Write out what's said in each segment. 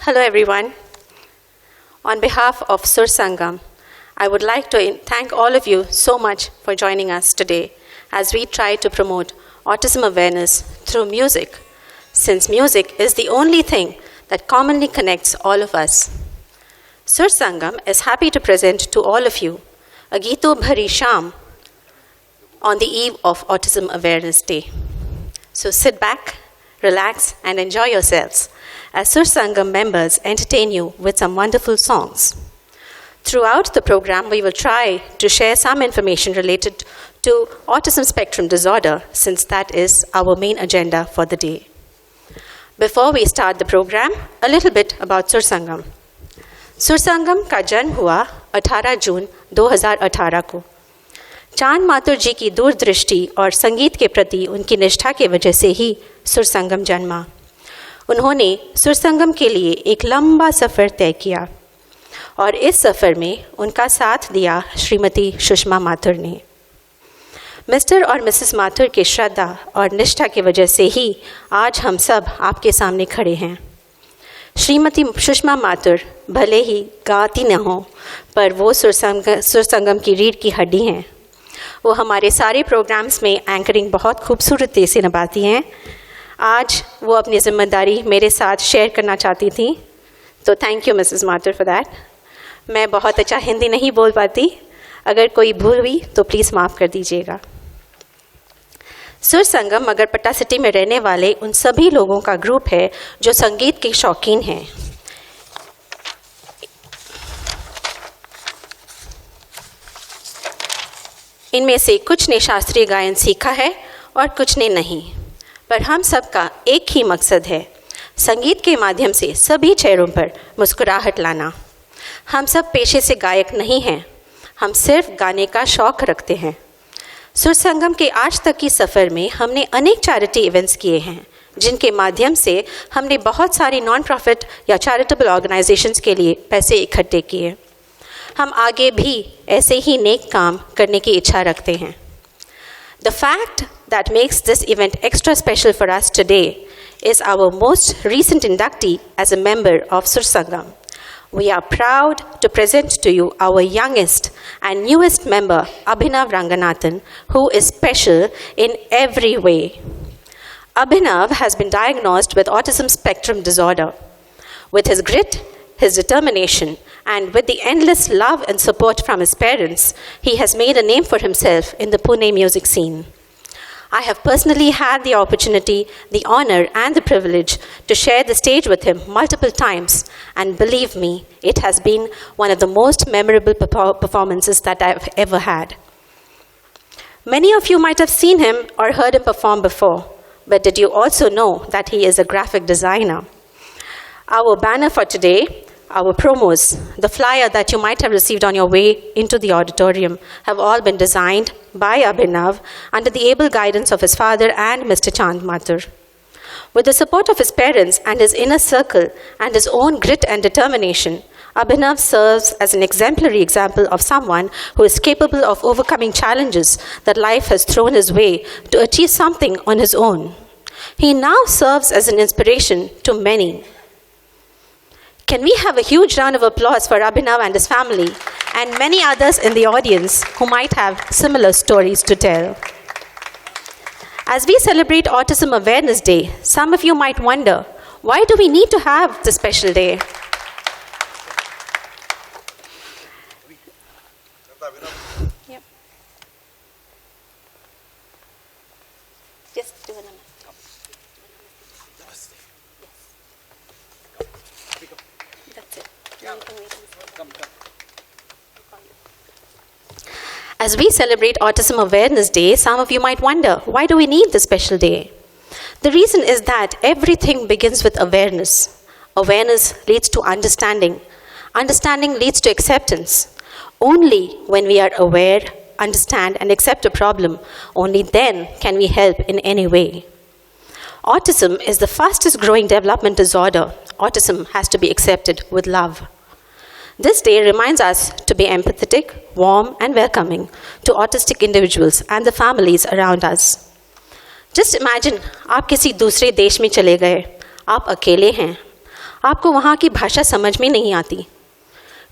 Hello everyone. On behalf of Sur Sangam, I would like to thank all of you so much for joining us today as we try to promote autism awareness through music, since music is the only thing that commonly connects all of us. Sur Sangam is happy to present to all of you a Geeto Bhari Sham on the eve of Autism Awareness Day. So sit back, relax, and enjoy yourselves as Sur Sangam members entertain you with some wonderful songs. Throughout the program, we will try to share some information related to autism spectrum disorder, since that is our main agenda for the day. Before we start the program, a little bit about Sur Sangam. Sur Sangam का जन्म हुआ 18 जून 2018 को। चांद माथुर जी की दूरदृष्टि और संगीत के प्रति उनकी निष्ठा की वजह से ही सुर संगम जन्मा। उन्होंने सुर संगम के लिए एक लंबा सफ़र तय किया और इस सफ़र में उनका साथ दिया श्रीमती सुषमा माथुर ने। मिस्टर और मिसेस माथुर की श्रद्धा और निष्ठा की वजह से ही आज हम सब आपके सामने खड़े हैं। श्रीमती सुषमा माथुर भले ही गाती न हो, पर वो सुर संगम की रीढ़ की हड्डी हैं। वो हमारे सारे प्रोग्राम्स में एंकरिंग बहुत खूबसूरती से निभाती हैं। आज वो अपनी जिम्मेदारी मेरे साथ शेयर करना चाहती थी, तो thank you Mrs Mathur for that. मैं बहुत अच्छा हिंदी नहीं बोल पाती, अगर कोई भूल हुई तो प्लीज़ माफ़ कर दीजिएगा। सुर संगम मगरपट्टा सिटी में रहने वाले उन सभी लोगों का ग्रुप है जो संगीत के शौकीन हैं। इनमें से कुछ ने शास्त्रीय गायन सीखा है और कुछ ने नहीं, पर हम सबका एक ही मकसद है, संगीत के माध्यम से सभी चेहरों पर मुस्कुराहट लाना। हम सब पेशे से गायक नहीं हैं, हम सिर्फ गाने का शौक़ रखते हैं। सुर संगम के आज तक की सफ़र में हमने अनेक चैरिटी इवेंट्स किए हैं, जिनके माध्यम से हमने बहुत सारी नॉन प्रॉफिट या चैरिटेबल ऑर्गेनाइजेशंस के लिए पैसे इकट्ठे किए। हम आगे भी ऐसे ही नेक काम करने की इच्छा रखते हैं। The fact that makes this event extra special for us today is our most recent inductee as a member of Sur Sangam. We are proud to present to you our youngest and newest member, Abhinav Ranganathan, who is special in every way. Abhinav has been diagnosed with autism spectrum disorder. With his grit, his determination, and with the endless love and support from his parents, he has made a name for himself in the Pune music scene. I have personally had the opportunity, the honor, and the privilege to share the stage with him multiple times, and believe me, it has been one of the most memorable performances that I've ever had. Many of you might have seen him or heard him perform before, but did you also know that he is a graphic designer? Our banner for today, our promos, the flyer that you might have received on your way into the auditorium have all been designed by Abhinav under the able guidance of his father and Mr. Chand Mathur. With the support of his parents and his inner circle and his own grit and determination, Abhinav serves as an exemplary example of someone who is capable of overcoming challenges that life has thrown his way to achieve something on his own. He now serves as an inspiration to many. Can we have a huge round of applause for Abhinav and his family and many others in the audience who might have similar stories to tell? As we celebrate Autism Awareness Day, some of you might wonder, why do we need to have this special day? Yep. Just do another. As we celebrate Autism Awareness Day, some of you might wonder, why do we need this special day? The reason is that everything begins with awareness. Awareness leads to understanding. Understanding leads to acceptance. Only when we are aware, understand, and accept a problem, only then can we help in any way. Autism is the fastest growing development disorder. Autism has to be accepted with love. This day reminds us to be empathetic, warm, and welcoming to autistic individuals and the families around us. Just imagine, आप किसी दूसरे देश में चले गए, आप अकेले हैं, आपको वहाँ की भाषा समझ में नहीं आती,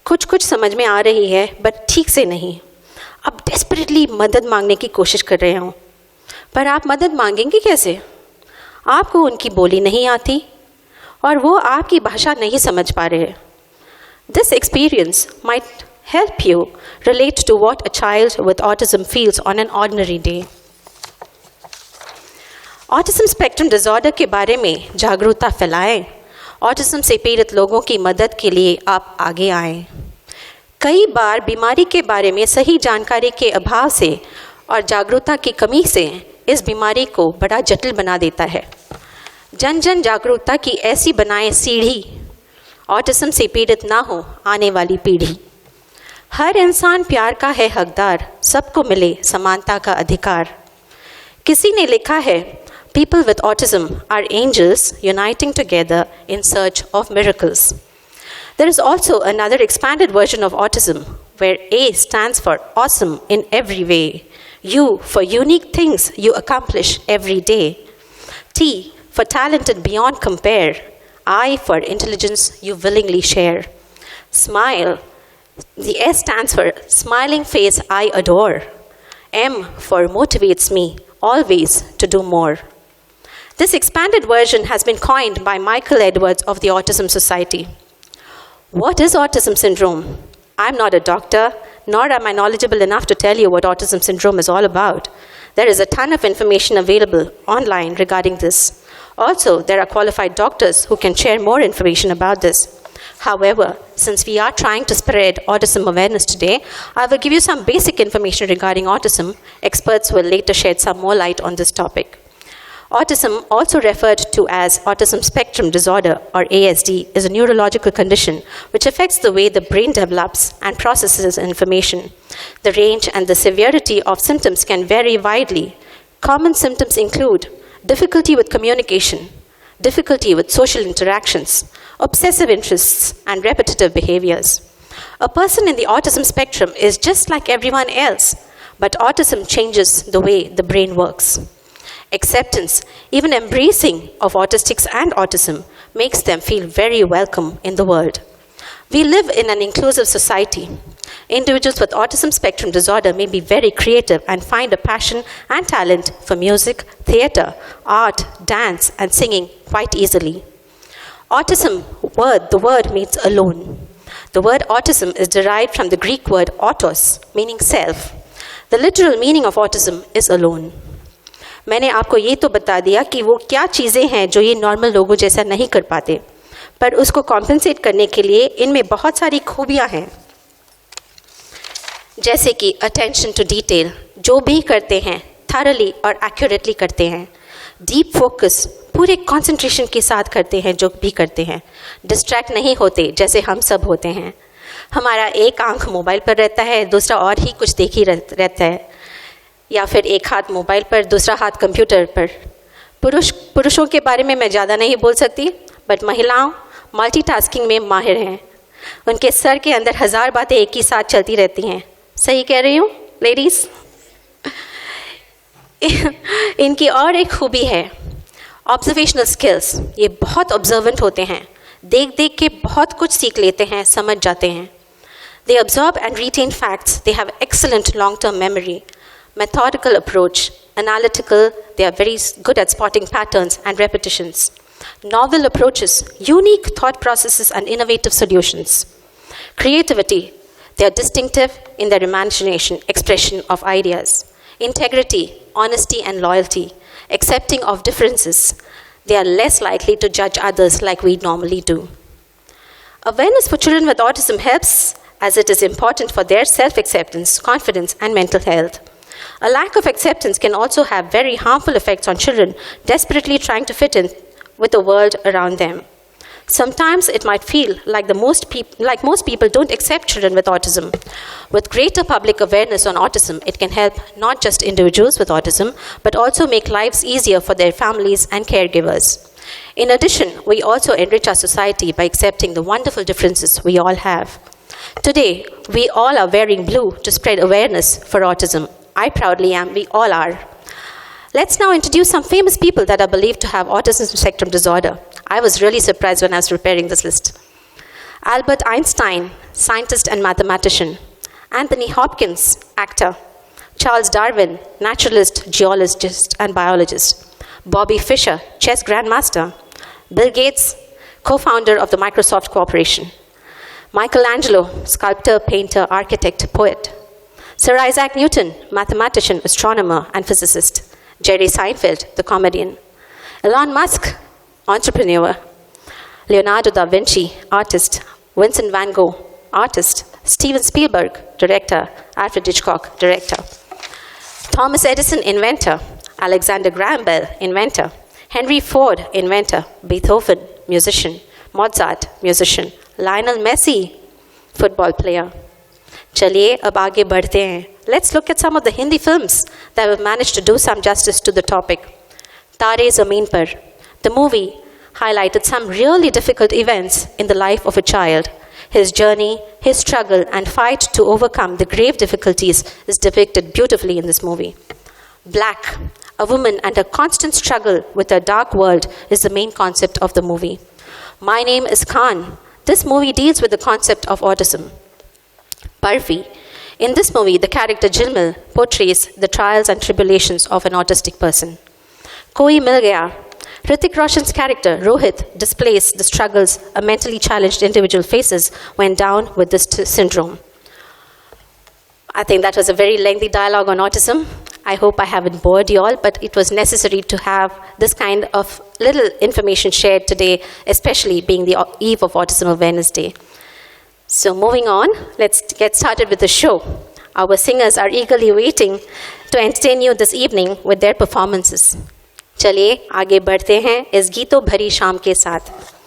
कुछ समझ में आ रही है बट ठीक से नहीं। आप डेस्परेटली मदद मांगने की कोशिश कर रहे हो, पर आप मदद मांगेंगे कैसे? आपको उनकी बोली नहीं आती और वो आपकी भाषा नहीं समझ पा रहे। This experience might help you relate to what a child with autism feels on an ordinary day. Autism spectrum disorder के बारे में जागरूकता फैलाएं। ऑटिज्म से पीड़ित लोगों की मदद के लिए आप आगे आएं। कई बार बीमारी के बारे में सही जानकारी के अभाव से और जागरूकता की कमी से इस बीमारी को बड़ा जटिल बना देता है। जन जन जागरूकता की ऐसी बनाएं सीढ़ी, ऑटिज्म से पीड़ित ना हो आने वाली पीढ़ी। हर इंसान प्यार का है हकदार, सबको मिले समानता का अधिकार। किसी ने लिखा है, people with autism are angels uniting together in search of miracles. There is also another expanded version of autism where A stands for awesome in every way, U for unique things you accomplish every day, T for talented beyond compare, I for intelligence you willingly share. Smile, the S stands for smiling face I adore, M for motivates me always to do more. This expanded version has been coined by Michael Edwards of the Autism Society. What is autism syndrome? I'm not a doctor, nor am I knowledgeable enough to tell you what autism syndrome is all about. There is a ton of information available online regarding this. Also, there are qualified doctors who can share more information about this. However, since we are trying to spread autism awareness today, I will give you some basic information regarding autism. Experts will later shed some more light on this topic. Autism, also referred to as autism spectrum disorder or ASD, is a neurological condition which affects the way the brain develops and processes information. The range and the severity of symptoms can vary widely. Common symptoms include difficulty with communication, difficulty with social interactions, obsessive interests, and repetitive behaviors. A person in the autism spectrum is just like everyone else, but autism changes the way the brain works. Acceptance, even embracing of autistics and autism, makes them feel very welcome in the world. We live in an inclusive society. Individuals with autism spectrum disorder may be very creative and find a passion and talent for music, theater, art, dance, and singing quite easily. Autism word, the word means alone. The word autism is derived from the Greek word autos, meaning self. The literal meaning of autism is alone. मैंने आपको ये तो बता दिया कि वो क्या चीज़ें हैं जो ये नॉर्मल लोगों जैसा नहीं कर पाते, पर उसको कॉम्पेंसेट करने के लिए इनमें बहुत सारी खूबियाँ हैं, जैसे कि अटेंशन टू डिटेल, जो भी करते हैं थॉरली और एक्यूरेटली करते हैं, डीप फोकस, पूरे कंसंट्रेशन के साथ करते हैं जो भी करते हैं, डिस्ट्रैक्ट नहीं होते जैसे हम सब होते हैं। हमारा एक आंख मोबाइल पर रहता है, दूसरा और ही कुछ देख ही रहता है, या फिर एक हाथ मोबाइल पर, दूसरा हाथ कंप्यूटर पर। पुरुषों के बारे में मैं ज़्यादा नहीं बोल सकती, बट महिलाओं मल्टीटास्किंग में माहिर हैं। उनके सर के अंदर 1000 बातें एक ही साथ चलती रहती हैं। सही कह रही हूँ लेडीज़? इनकी और एक खूबी है ऑब्जर्वेशनल स्किल्स। ये बहुत ऑब्जर्वेंट होते हैं, देख देख के बहुत कुछ सीख लेते हैं, समझ जाते हैं। They absorb and retain facts. They have excellent long-term memory. Methodical approach, analytical, they are very good at spotting patterns and repetitions. Novel approaches, unique thought processes and innovative solutions. Creativity, they are distinctive in their imagination, expression of ideas. Integrity, honesty and loyalty, accepting of differences. They are less likely to judge others like we normally do. Awareness for children with autism helps as it is important for their self-acceptance, confidence and mental health. A lack of acceptance can also have very harmful effects on children desperately trying to fit in with the world around them. Sometimes it might feel like most people don't accept children with autism. With greater public awareness on autism, it can help not just individuals with autism, but also make lives easier for their families and caregivers. In addition, we also enrich our society by accepting the wonderful differences we all have. Today, we all are wearing blue to spread awareness for autism. I proudly am, we all are. Let's now introduce some famous people that are believed to have autism spectrum disorder. I was really surprised when I was preparing this list. Albert Einstein, scientist and mathematician. Anthony Hopkins, actor. Charles Darwin, naturalist, geologist, and biologist. Bobby Fischer, chess grandmaster. Bill Gates, co-founder of the Microsoft Corporation. Michelangelo, sculptor, painter, architect, poet. Sir Isaac Newton, mathematician, astronomer, and physicist. Jerry Seinfeld, the comedian. Elon Musk, entrepreneur. Leonardo da Vinci, artist. Vincent van Gogh, artist. Steven Spielberg, director. Alfred Hitchcock, director. Thomas Edison, inventor. Alexander Graham Bell, inventor. Henry Ford, inventor. Beethoven, musician. Mozart, musician. Lionel Messi, football player. चलिए अब आगे बढ़ते हैं. Let's look at some of the Hindi films that have managed to do some justice to the topic. Taare Zameen Par. The movie highlighted some really difficult events in the life of a child. His journey, his struggle, and fight to overcome the grave difficulties is depicted beautifully in this movie. Black, a woman and her constant struggle with a dark world is the main concept of the movie. My Name is Khan. This movie deals with the concept of autism. Barfi. In this movie, the character Jilmil portrays the trials and tribulations of an autistic person. Koi Mil Gaya. Hrithik Roshan's character, Rohit, displays the struggles a mentally challenged individual faces when down with this syndrome. I think that was a very lengthy dialogue on autism. I hope I haven't bored you all, but it was necessary to have this kind of little information shared today, especially being the eve of Autism Awareness Day. So moving on, let's get started with the show. Our singers are eagerly waiting to entertain you this evening with their performances. चलिए आगे बढ़ते हैं इस गीतों भरी शाम के साथ.